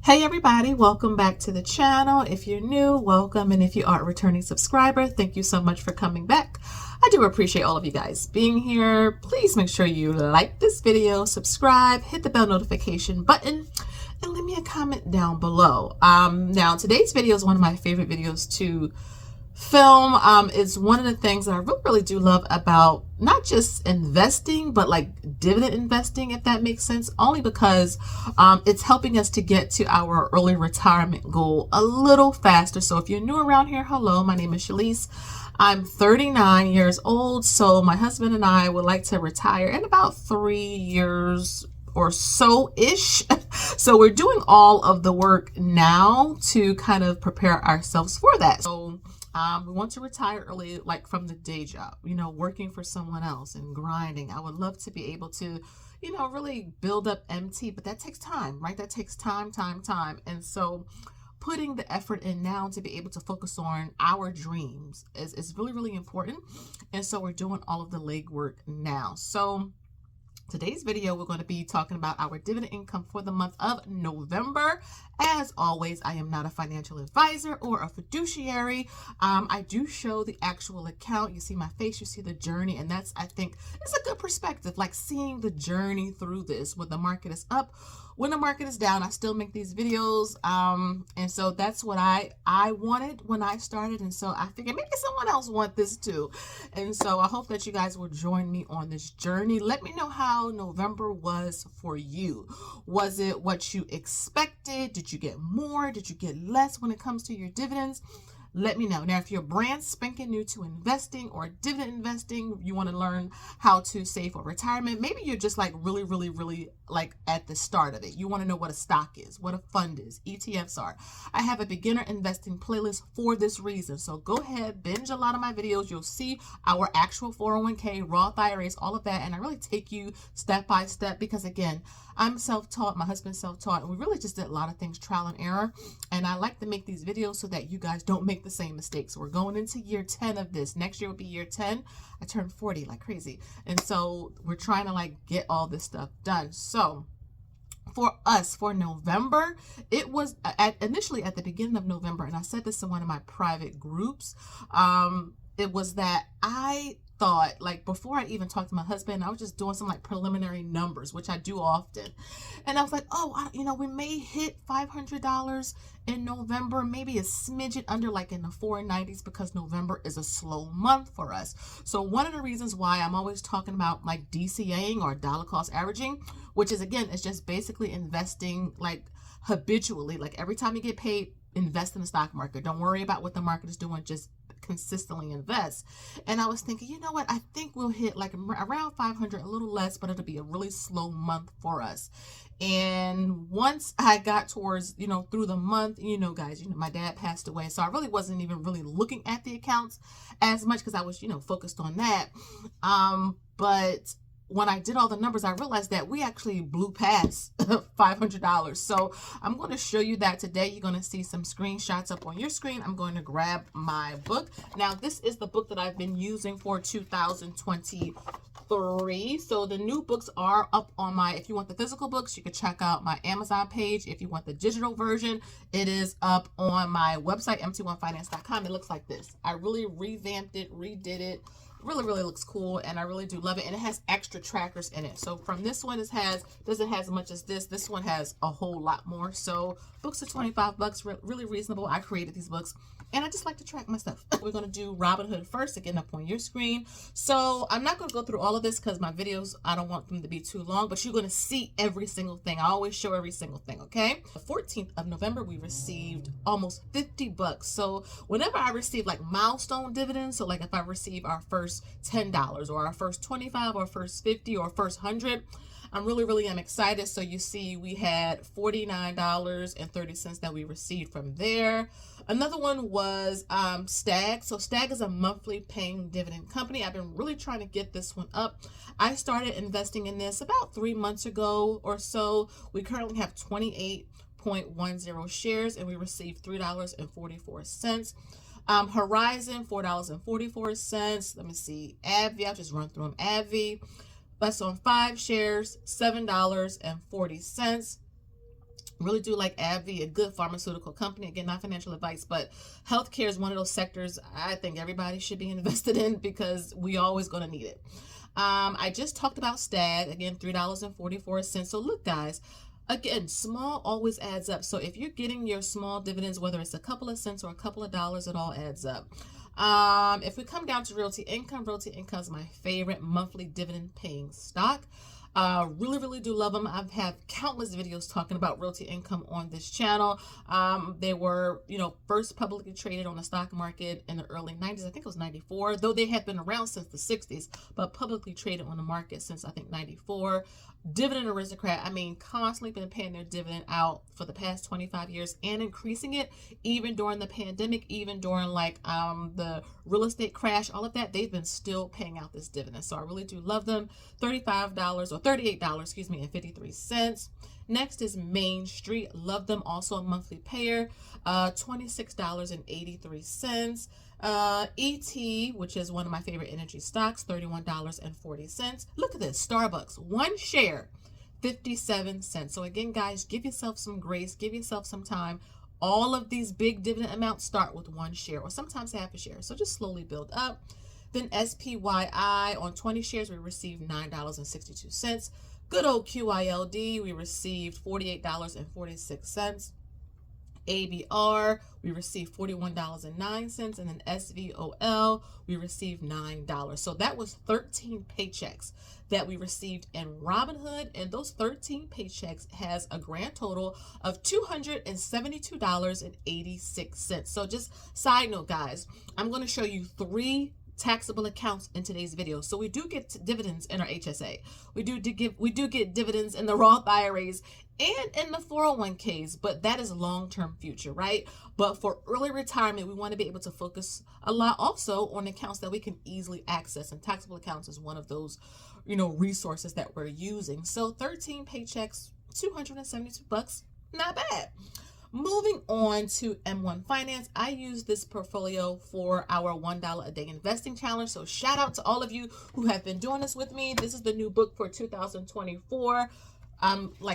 Hey everybody, welcome back to the channel. If you're new, welcome, and if you are a returning subscriber, thank you so much for coming back. I do appreciate all of you guys being here. Please make sure you like this video, subscribe, hit the bell notification button, and leave me a comment down below. Now today's video is one of my favorite videos to film. Is one of the things that I really do love about not just investing, but like dividend investing, if that makes sense, only because it's helping us to get to our early retirement goal a little faster. So if you're new around here, hello, my name is Shalise. I'm 39 years old, so my husband and I would like to retire in about 3 years or so-ish. So we're doing all of the work now to kind of prepare ourselves for that. So we want to retire early, like from the day job, working for someone else and grinding. I would love to be able to, really build up MT, but that takes time, right? That takes time. And so putting the effort in now to be able to focus on our dreams is really, really important. And so we're doing all of the legwork now. So today's video, we're going to be talking about our dividend income for the month of November. As always, I am not a financial advisor or a fiduciary. I do show the actual account. You see my face, you see the journey, and that's, I think, it's a good perspective, like seeing the journey through this. When the market is up, when the market is down, I still make these videos. And so that's what I wanted when I started. And so I figured maybe someone else want this too. And so I hope that you guys will join me on this journey. Let me know how November was for you. Was it what you expected? Did you get more? Did you get less when it comes to your dividends? Let me know. Now, if you're brand spanking new to investing or dividend investing, you want to learn how to save for retirement. Maybe you're just like really like at the start of it. You want to know what a stock is, what a fund is, ETFs are. I have a beginner investing playlist for this reason. So go ahead, binge a lot of my videos. You'll see our actual 401k, Roth IRAs, all of that. And I really take you step by step because, again, I'm self-taught, my husband's self-taught, and we really just did a lot of things trial and error. And I like to make these videos so that you guys don't make the same mistakes. So we're going into year 10 of this. Next year will be year 10. I turned 40 like crazy. And so we're trying to like get all this stuff done. So for us, for November, it was initially at the beginning of November, and I said this in one of my private groups, it was that I thought, like, before I even talked to my husband, I was just doing some like preliminary numbers, which I do often. And I was like, oh, we may hit $500 in November, maybe a smidget under, like in the 490s, because November is a slow month for us. So one of the reasons why I'm always talking about like DCAing or dollar cost averaging, which is, again, it's just basically investing like habitually, like every time you get paid, invest in the stock market. Don't worry about what the market is doing, just consistently invest. And I was thinking, you know what, I think we'll hit like around 500, a little less, but it'll be a really slow month for us. And once I got towards, through the month, guys, my dad passed away, so I really wasn't even really looking at the accounts as much because I was, focused on that. But when I did all the numbers, I realized that we actually blew past $500. So I'm going to show you that today. You're going to see some screenshots up on your screen. I'm going to grab my book. Now, this is the book that I've been using for 2023. So the new books are up on if you want the physical books, you can check out my Amazon page. If you want the digital version, it is up on my website, mt1finance.com. It looks like this. I really revamped it, redid it. Really looks cool, and I really do love it. And it has extra trackers in it. So from this one, doesn't have as much as this. This one has a whole lot more. So books are 25 bucks, really reasonable. I created these books, and I just like to track my stuff. We're going to do Robinhood first, again, up on your screen. So I'm not going to go through all of this because my videos, I don't want them to be too long, but you're going to see every single thing. I always show every single thing, okay? The 14th of November, we received almost 50 bucks. So whenever I receive like milestone dividends, so like if I receive our first $10 or our first 25 or first 50 or first 100, I'm really am excited. So you see we had $49.30 that we received from there. Another one was Stag. So Stag is a monthly paying dividend company. I've been really trying to get this one up. I started investing in this about 3 months ago or so. We currently have 28.10 shares, and we received $3.44. Horizon, $4.44. Let me see. AbbVie, I'll just run through them. AbbVie, that's on 5 shares, $7.40. Really do like AbbVie, a good pharmaceutical company. Again, not financial advice, but healthcare is one of those sectors I think everybody should be invested in because we always going to need it. I just talked about STAG, again, $3.44. So look, guys, again, small always adds up. So if you're getting your small dividends, whether it's a couple of cents or a couple of dollars, it all adds up. If we come down to Realty Income is my favorite monthly dividend paying stock. Really do love them. I've had countless videos talking about Realty Income on this channel. They were, first publicly traded on the stock market in the early 90s. I think it was 94, though they have been around since the 60s, but publicly traded on the market since I think 94. Dividend aristocrat, constantly been paying their dividend out for the past 25 years and increasing it even during the pandemic, even during the real estate crash, all of that, they've been still paying out this dividend. So I really do love them. $38, and 53 cents. Next is Main Street. Love them, also a monthly payer, $26.83. ET, which is one of my favorite energy stocks, $31.40. Look at this, Starbucks, one share, 57 cents. So again, guys, give yourself some grace, give yourself some time. All of these big dividend amounts start with one share or sometimes half a share. So just slowly build up. Then SPYI, on 20 shares, we received $9.62. Good old QILD, we received $48.46. ABR, we received $41.09, and then SVOL, we received $9. So that was 13 paychecks that we received in Robinhood, and those 13 paychecks has a grand total of $272.86. So just side note, guys, I'm going to show you 3 taxable accounts in today's video. So we do get dividends in our HSA. We do get dividends in the Roth IRAs and in the 401ks, but that is long-term future, right? But for early retirement, we want to be able to focus a lot also on accounts that we can easily access, and taxable accounts is one of those, resources that we're using. So 13 paychecks, $272, not bad. Moving on to M1 Finance, I use this portfolio for our $1 a day investing challenge. So shout out to all of you who have been doing this with me. This is the new book for 2024.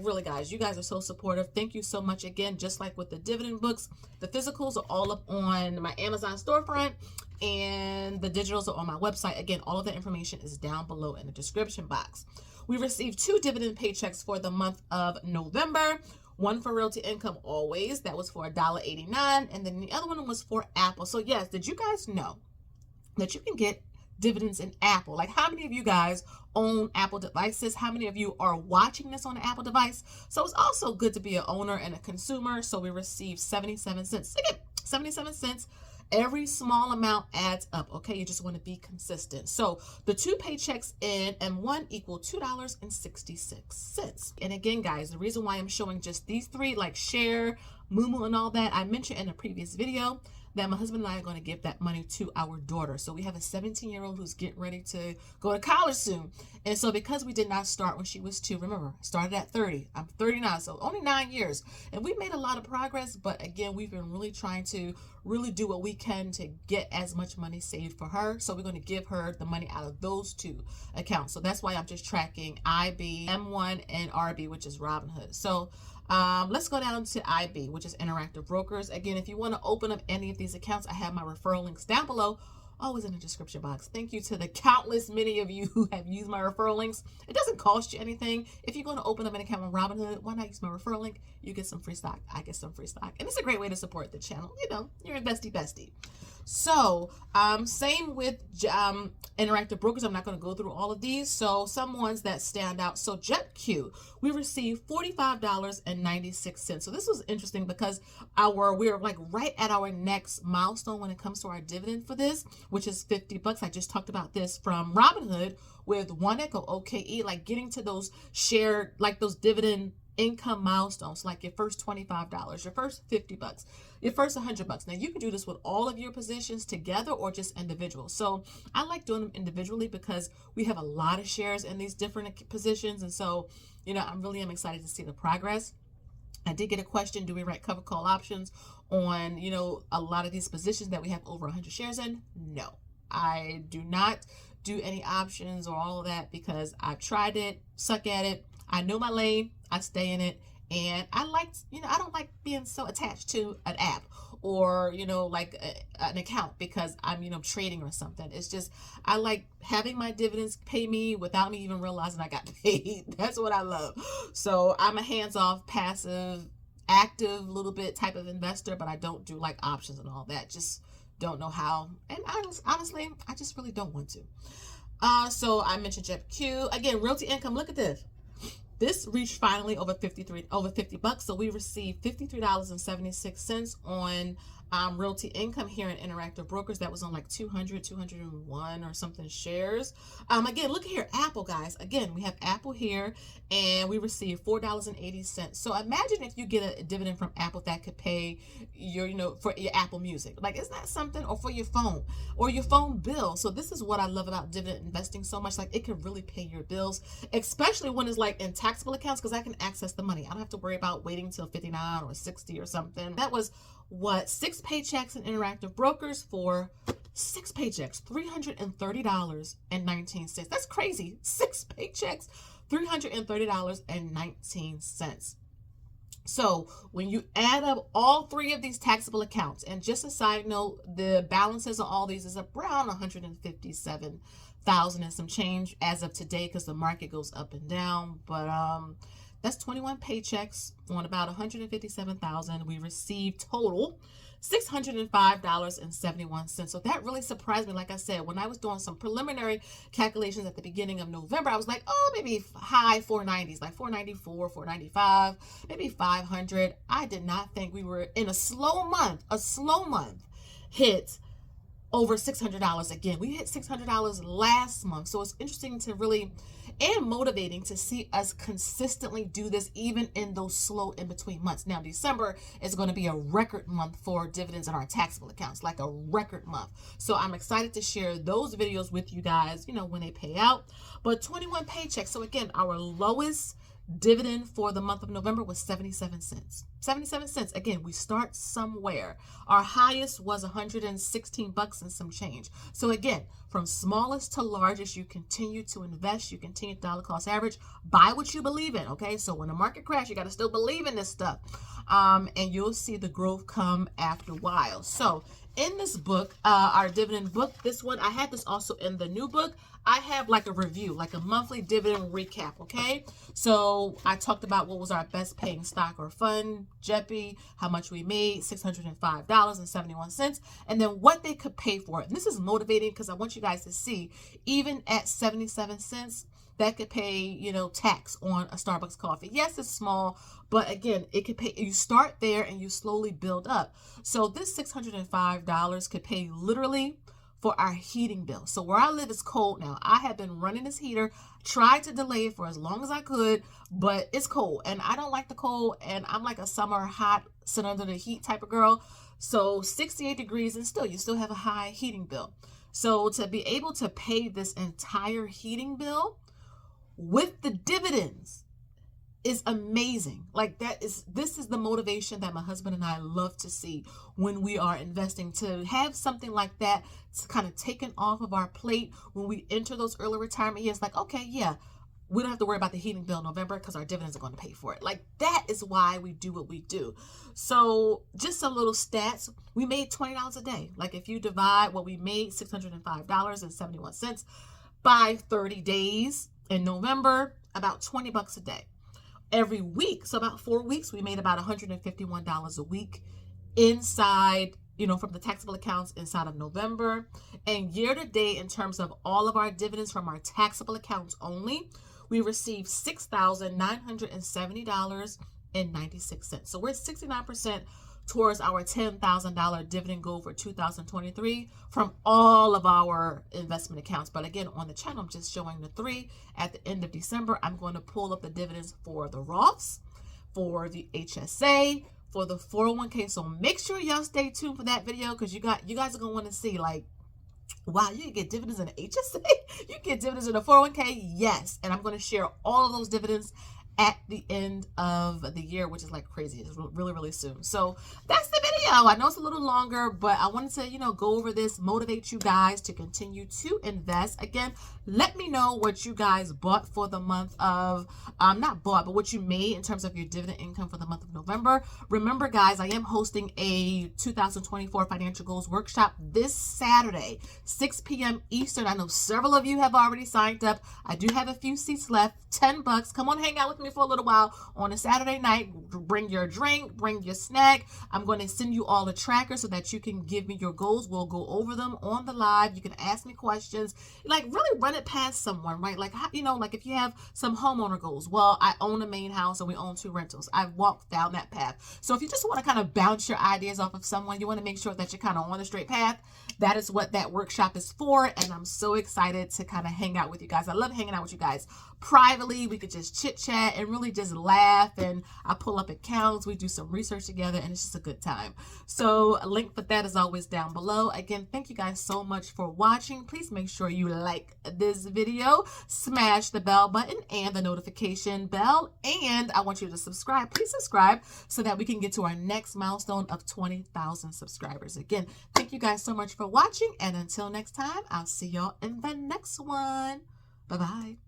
Really, guys, you guys are so supportive. Thank you so much. Again, just like with the dividend books, the physicals are all up on my Amazon storefront and the digitals are on my website. Again, all of the information is down below in the description box. We received 2 dividend paychecks for the month of November. One for Realty Income always, that was for $1.89, and then the other one was for Apple. So yes, did you guys know that you can get dividends in Apple? Like, how many of you guys own Apple devices? How many of you are watching this on an Apple device? So it's also good to be an owner and a consumer. So we received 77 cents. Again, 77 cents. Every small amount adds up, okay? You just want to be consistent. So the 2 paychecks in M1 equal $2.66. And again, guys, the reason why I'm showing just these 3, like Share, Moomoo, and all that, I mentioned in a previous video that my husband and I are going to give that money to our daughter. So we have a 17-year-old who's getting ready to go to college soon. And so because we did not start when she was 2, remember, started at 30. I'm 39, so only 9 years. And we made a lot of progress, but again, we've been really trying to really do what we can to get as much money saved for her. So we're going to give her the money out of those 2 accounts. So that's why I'm just tracking IB, M1, and RB, which is Robinhood. So let's go down to IB, which is Interactive Brokers. Again, if you want to open up any of these accounts, I have my referral links down below, always in the description box. Thank you to the countless many of you who have used my referral links. It doesn't cost you anything. If you're going to open up an account on Robinhood, why not use my referral link? You get some free stock. I get some free stock. And it's a great way to support the channel. You're a bestie. So, same with Interactive Brokers. I'm not going to go through all of these. So, some ones that stand out. So, JetQ, we received $45.96. So, this was interesting because we're like right at our next milestone when it comes to our dividend for this, which is $50. I just talked about this from Robinhood with One Echo OKE, like getting to those shared, like those dividend income milestones, like your first $25, your first $50, your first $100. Now you can do this with all of your positions together or just individual. So I like doing them individually because we have a lot of shares in these different positions. And so, I'm excited to see the progress. I did get a question, do we write cover call options on, a lot of these positions that we have over 100 shares in? No, I do not do any options or all of that because I've tried it, suck at it. I know my lane, I stay in it, And I liked, I don't like being so attached to an app or, like an account because I'm, trading or something. It's just, I like having my dividends pay me without me even realizing I got paid. That's what I love. So I'm a hands-off, passive, active little bit type of investor, but I don't do like options and all that. Just don't know how. And honestly, I just really don't want to. So I mentioned JetQ. Again, realty income, look at this. This reached finally over 50 bucks. So we received $53.76 on realty income here in Interactive Brokers. That was on like 201 or something shares. Again, look here, Apple, guys. Again, we have Apple here, and we received $4.80. So imagine if you get a dividend from Apple that could pay your, for your Apple Music. Like, isn't that something? Or for your phone or your phone bill. So this is what I love about dividend investing so much. Like, it can really pay your bills, especially when it's like in taxable accounts, because I can access the money. I don't have to worry about waiting till 59 or 60 or something. That was what, 6 paychecks in Interactive Brokers for 6 paychecks, $330.19. That's crazy. 6 paychecks, $330.19. So when you add up all 3 of these taxable accounts, and just a side note, the balances on all these is around 157,000 and some change as of today, because the market goes up and down. But that's 21 paychecks on about 157,000. We received total $605.71. So that really surprised me. Like I said, when I was doing some preliminary calculations at the beginning of November, I was like, oh, maybe high 490s, like 494, 495, maybe 500. I did not think we were in a slow month hit over $600 again. We hit $600 last month. So it's interesting to really, and motivating to see us consistently do this even in those slow in between months. Now, December is going to be a record month for dividends in our taxable accounts, like a record month. So I'm excited to share those videos with you guys, when they pay out. But 21 paychecks. So again, our lowest dividend for the month of November was 77 cents. 77 cents. Again, we start somewhere. Our highest was 116 bucks and some change. So again, from smallest to largest, you continue to invest, you continue to dollar cost average, buy what you believe in. Okay, so when the market crashes, you got to still believe in this stuff, and you'll see the growth come after a while. So in this book, our dividend book, this one, I had this also in the new book. I have like a review, like a monthly dividend recap, okay? So I talked about what was our best paying stock or fund, JEPI, how much we made, $605.71, and then what they could pay for it. And this is motivating because I want you guys to see, even at 77 cents, that could pay, tax on a Starbucks coffee. Yes, it's small, but again, it could pay. You start there and you slowly build up. So this $605 could pay literally for our heating bill. So where I live is cold now. I have been running this heater, tried to delay it for as long as I could, but it's cold and I don't like the cold, and I'm like a summer hot, sit under the heat type of girl. So 68 degrees and you still have a high heating bill. So to be able to pay this entire heating bill with the dividends is amazing. Like this is the motivation that my husband and I love to see when we are investing, to have something like that kind of taken off of our plate when we enter those early retirement years. Like, okay, yeah, we don't have to worry about the heating bill in November because our dividends are going to pay for it. Like, that is why we do what we do. So just some little stats. We made $20 a day. Like, if you divide what we made, $605.71 by 30 days in November, about 20 bucks a day. Every week, so about 4 weeks, we made about $151 a week inside, from the taxable accounts inside of November. And year to date, in terms of all of our dividends from our taxable accounts only, we received $6,970.96. So we're 69% towards our $10,000 dividend goal for 2023 from all of our investment accounts. But again, on the channel, I'm just showing the 3. At the end of December, I'm going to pull up the dividends for the Roths, for the HSA, for the 401k. So make sure y'all stay tuned for that video, because you guys are going to want to see, like, wow, you can get dividends in the HSA, you can get dividends in the 401k. Yes, and I'm going to share all of those dividends at the end of the year, which is like crazy. It's really, really soon. So that's the video. I know it's a little longer, but I wanted to, go over this, motivate you guys to continue to invest. Again, let me know what you guys bought for the month of, not bought, but what you made in terms of your dividend income for the month of November. Remember, guys, I am hosting a 2024 Financial Goals Workshop this Saturday, 6 p.m. Eastern. I know several of you have already signed up. I do have a few seats left. $10. Come on, hang out with me for a little while on a Saturday night. Bring your drink, bring your snack. I'm going to send you all a tracker so that you can give me your goals. We'll go over them on the live. You can ask me questions. Like, really run it past someone, right? Like, like if you have some homeowner goals. Well, I own a main house and we own 2 rentals. I've walked down that path. So if you just want to kind of bounce your ideas off of someone, you want to make sure that you're kind of on the straight path. That is what that workshop is for. And I'm so excited to kind of hang out with you guys. I love hanging out with you guys privately. We could just chit chat and really just laugh. And I pull up accounts. We do some research together and it's just a good time. So a link for that is always down below. Again, thank you guys so much for watching. Please make sure you like this video, smash the bell button and the notification bell. And I want you to subscribe. Please subscribe so that we can get to our next milestone of 20,000 subscribers. Again, thank you guys so much for watching. And until next time, I'll see y'all in the next one. Bye-bye.